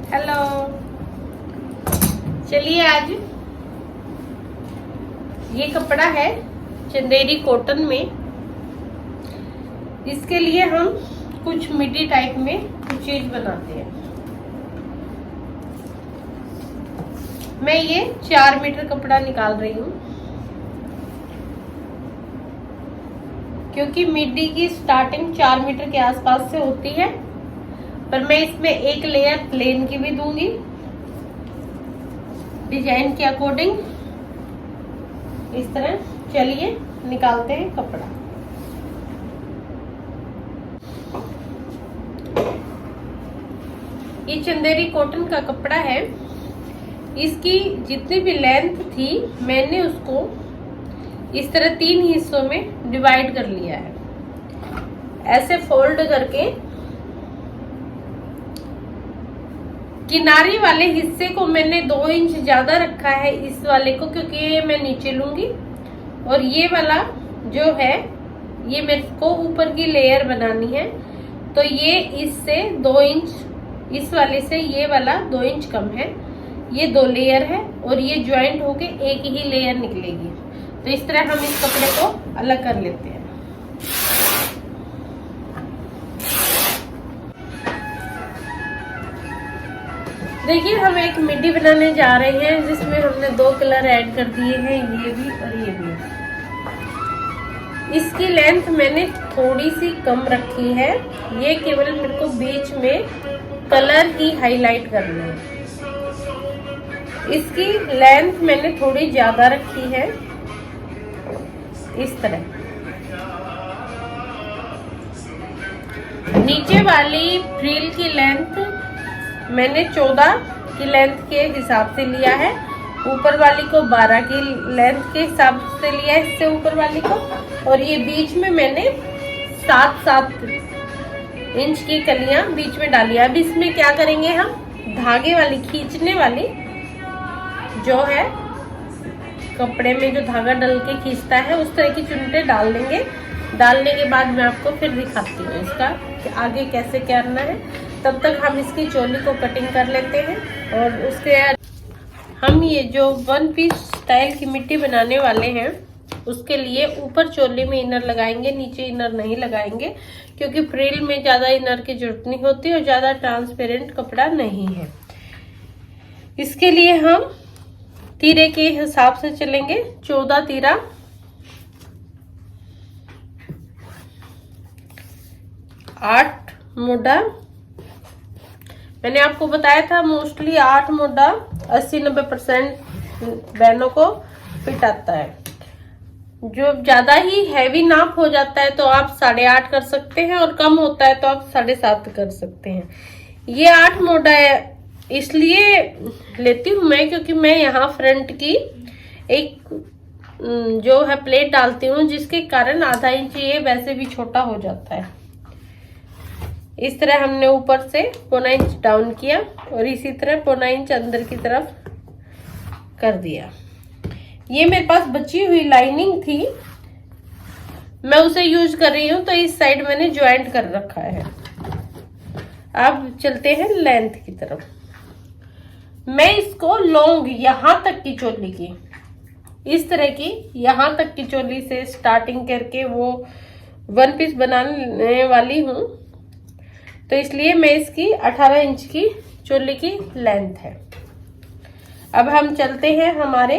Hello. चलिए आज ये कपड़ा है चंदेरी कॉटन में। इसके लिए हम कुछ मिडी टाइप में कुछ चीज बनाते हैं। मैं ये 4 मीटर कपड़ा निकाल रही हूँ क्योंकि मिडी की स्टार्टिंग 4 मीटर के आसपास से होती है, पर मैं इसमें एक लेयर प्लेन की भी दूंगी डिजाइन के अकॉर्डिंग। इस तरह चलिए निकालते हैं कपड़ा। ये चंदेरी कॉटन का कपड़ा है। इसकी जितनी भी लेंथ थी मैंने उसको इस तरह 3 हिस्सों में डिवाइड कर लिया है। ऐसे फोल्ड करके किनारी वाले हिस्से को मैंने 2 इंच ज्यादा रखा है इस वाले को, क्योंकि ये मैं नीचे लूंगी और ये वाला जो है ये मेरे को ऊपर की लेयर बनानी है, तो ये इससे 2 इंच, इस वाले से ये वाला 2 इंच कम है। ये 2 लेयर है और ये ज्वाइंट होके एक ही लेयर निकलेगी। तो इस तरह हम इस कपड़े को अलग कर लेते हैं। देखिए हम एक मिडी बनाने जा रहे हैं जिसमें हमने 2 कलर ऐड कर दिए हैं, ये भी और ये भी। इसकी लेंथ मैंने थोड़ी सी कम रखी है, ये केवल मेरे को बीच में कलर ही हाईलाइट करना है। इसकी लेंथ मैंने थोड़ी ज्यादा रखी है इस तरह। नीचे वाली फ्रिल की लेंथ मैंने 14 की लेंथ के हिसाब से लिया है, ऊपर वाली को 12 की लेंथ के हिसाब से लिया है इससे ऊपर वाली को, और ये बीच में मैंने 7-7 इंच की कलियां बीच में डाली है। अब इसमें क्या करेंगे, हम धागे वाली खींचने वाली जो है कपड़े में जो धागा डल के खींचता है उस तरह की चुनटे डाल देंगे। डालने के बाद मैं आपको फिर दिखाती हूँ इसका कि आगे कैसे करना है। तब तक हम इसकी चोली को कटिंग कर लेते हैं। और उसके हम ये जो 1 पीस स्टाइल की मिट्टी बनाने वाले हैं उसके लिए ऊपर चोली में इनर लगाएंगे, नीचे इनर नहीं लगाएंगे क्योंकि फ्रिल में ज्यादा इनर की जरूरत नहीं होती और ज्यादा ट्रांसपेरेंट कपड़ा नहीं है। इसके लिए हम तीरे के हिसाब से चलेंगे। 14 तीरा, 8 मोटा। मैंने आपको बताया था मोस्टली 8 मोटा 80-90% बहनों को फिट आता है। जो ज्यादा ही हैवी नाप हो जाता है तो आप 8.5 कर सकते हैं और कम होता है तो आप 7.5 कर सकते हैं। ये 8 मोटा है, इसलिए लेती हूँ मैं क्योंकि मैं यहाँ फ्रंट की एक जो है प्लेट डालती हूँ, जिसके कारण आधा इंच ये वैसे भी छोटा हो जाता है। इस तरह हमने ऊपर से 1.25 इंच डाउन किया और इसी तरह 1.25 इंच अंदर की तरफ कर दिया। ये मेरे पास बची हुई लाइनिंग थी, मैं उसे यूज कर रही हूँ, तो इस साइड मैंने ज्वाइंट कर रखा है। अब चलते हैं लेंथ की तरफ। मैं इसको लॉन्ग यहां तक की चोली की, इस तरह की यहां तक की चोली से स्टार्टिंग करके वो 1 पीस बनाने वाली हूं, तो इसलिए मैं इसकी 18 इंच की चोली की लेंथ है। अब हम चलते हैं हमारे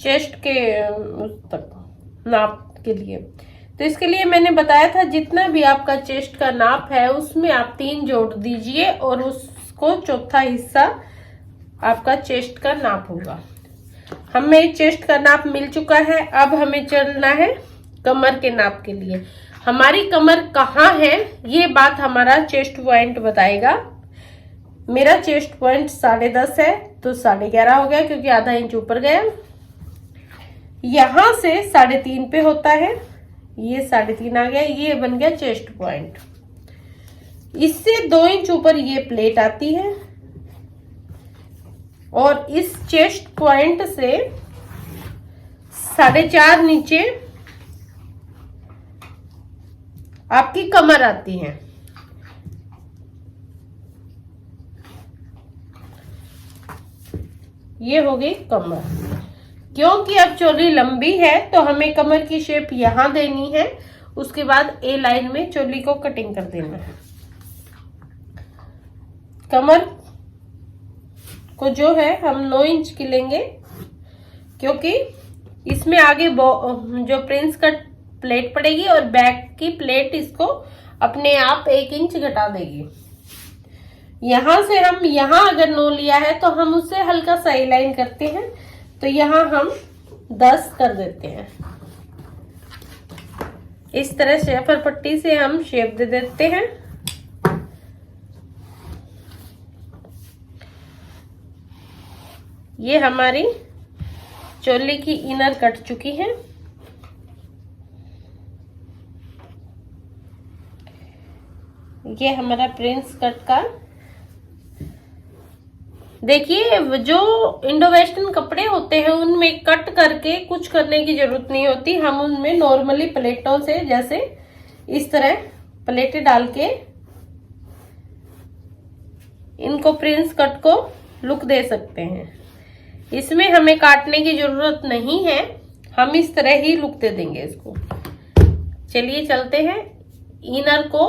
चेस्ट के तक नाप के लिए। तो इसके लिए मैंने बताया था जितना भी आपका चेस्ट का नाप है उसमें आप 3 जोड़ दीजिए और उसको चौथा हिस्सा आपका चेस्ट का नाप होगा। हमें चेस्ट का नाप मिल चुका है। अब हमें चलना है कमर के नाप के लिए। हमारी कमर कहाँ है ये बात हमारा चेस्ट पॉइंट बताएगा। मेरा चेस्ट पॉइंट 10.5 है तो 11.5 हो गया क्योंकि आधा इंच ऊपर गया। यहां से 3.5 पे होता है, ये 3.5 आ गया, ये बन गया चेस्ट पॉइंट। इससे 2 इंच ऊपर ये प्लेट आती है और इस चेस्ट पॉइंट से 4.5 नीचे आपकी कमर आती है। ये हो गई कमर। क्योंकि अब चोली लंबी है तो हमें कमर की शेप यहां देनी है, उसके बाद ए लाइन में चोली को कटिंग कर देना है। कमर को जो है हम 9 इंच की लेंगे, क्योंकि इसमें आगे जो प्रिंस कट प्लेट पड़ेगी और बैक की प्लेट इसको अपने आप 1 इंच घटा देगी। यहां से हम यहां अगर 9 लिया है तो हम उससे हल्का सा लाइन करते हैं, तो यहां हम 10 कर देते हैं। इस तरह शेफर पट्टी से हम शेप दे देते हैं। ये हमारी चोली की इनर कट चुकी है। ये हमारा प्रिंस कट का। देखिए, जो इंडो वेस्टर्न कपड़े होते हैं उनमें कट करके कुछ करने की जरूरत नहीं होती। हम उनमें नॉर्मली प्लेटों से, जैसे इस तरह प्लेटें डाल के इनको प्रिंस कट को लुक दे सकते हैं। इसमें हमें काटने की जरूरत नहीं है, हम इस तरह ही लुक दे देंगे इसको। चलिए चलते हैं, इनर को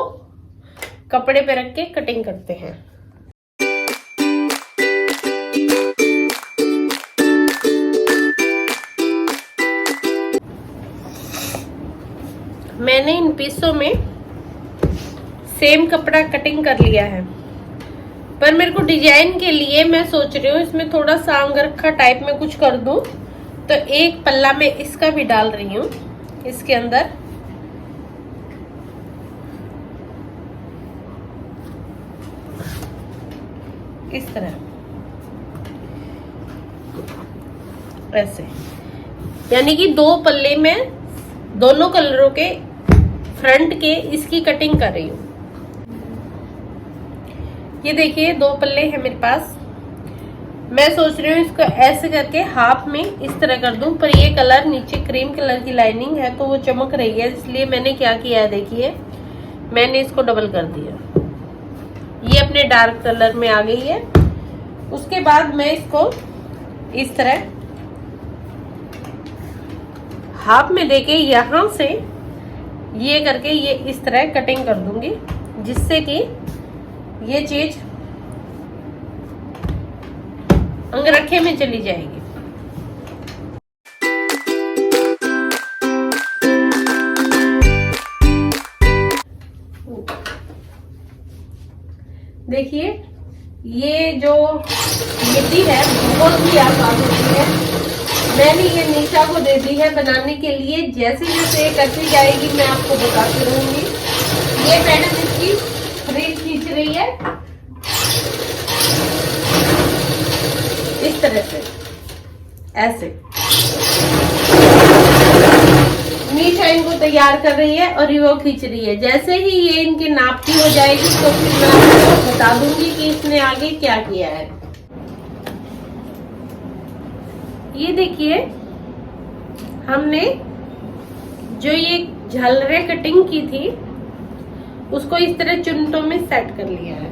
कपड़े पे रख के कटिंग करते हैं। मैंने इन पीसों में सेम कपड़ा कटिंग कर लिया है, पर मेरे को डिजाइन के लिए मैं सोच रही हूँ इसमें थोड़ा सा अंगरखा टाइप में कुछ कर दूं, तो एक पल्ला में इसका भी डाल रही हूँ इसके अंदर। इस तरह ऐसे, यानी कि 2 पल्ले में दोनों कलरों के फ्रंट के इसकी कटिंग कर रही हूँ। ये देखिए 2 पल्ले हैं मेरे पास। मैं सोच रही हूँ इसको ऐसे करके हाफ में इस तरह कर दूं, पर ये कलर नीचे क्रीम कलर की लाइनिंग है तो वो चमक रही है, इसलिए मैंने क्या किया है, देखिए मैंने इसको डबल कर दिया। ये अपने डार्क कलर में आ गई है। उसके बाद मैं इसको इस तरह हाफ में देके यहां से ये करके ये इस तरह कटिंग कर दूंगी, जिससे कि ये चीज अंगरखे में चली जाएगी। देखिए ये जो मिट्टी है बहुत ही आसान होती है। मैंने ये निशा को दे दी है बनाने के लिए। जैसे जैसे ये करती जाएगी मैं आपको बताती रहूंगी। ये मैडम इसकी फ्रिल खींच रही है इस तरह से, ऐसे निशा इनको तैयार कर रही है और वो खींच रही है। जैसे ही ये इनके नाप की हो जाएगी तो फिर मैं आपको बता दूंगी कि इसने आगे क्या किया है। ये देखिए हमने जो ये झालरें कटिंग की थी उसको इस तरह चुन्नटों में सेट कर लिया है।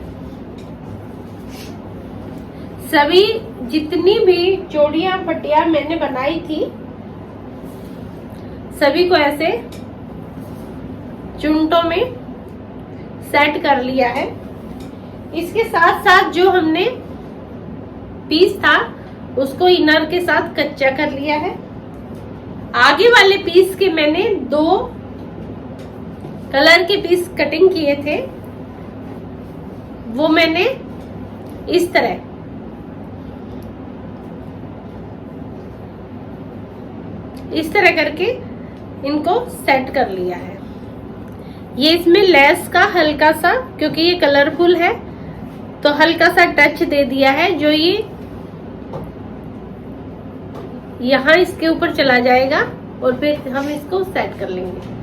सभी जितनी भी चूड़ियां पट्टियां मैंने बनाई थी सभी को ऐसे चुन्नटों में सेट कर लिया है। इसके साथ साथ जो हमने पीस था उसको इनर के साथ कच्चा कर लिया है। आगे वाले पीस के मैंने 2 कलर के पीस कटिंग किए थे, वो मैंने इस तरह करके इनको सेट कर लिया है। ये इसमें लेस का हल्का सा, क्योंकि ये कलरफुल है तो हल्का सा टच दे दिया है, जो ये यहाँ इसके ऊपर चला जाएगा और फिर हम इसको सेट कर लेंगे।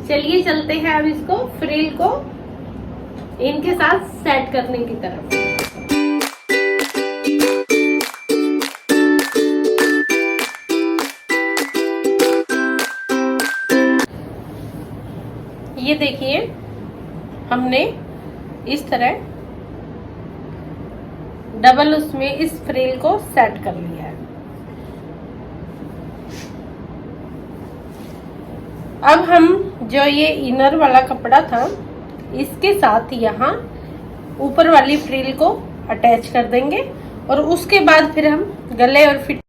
चलिए चलते हैं अब इसको फ्रिल को इनके साथ सेट करने की तरफ। ये देखिए हमने इस तरह डबल उसमें इस फ्रिल को सेट कर लिया है। अब हम जो ये इनर वाला कपड़ा था इसके साथ यहाँ ऊपर वाली फ्रिल को अटैच कर देंगे और उसके बाद फिर हम गले और फिट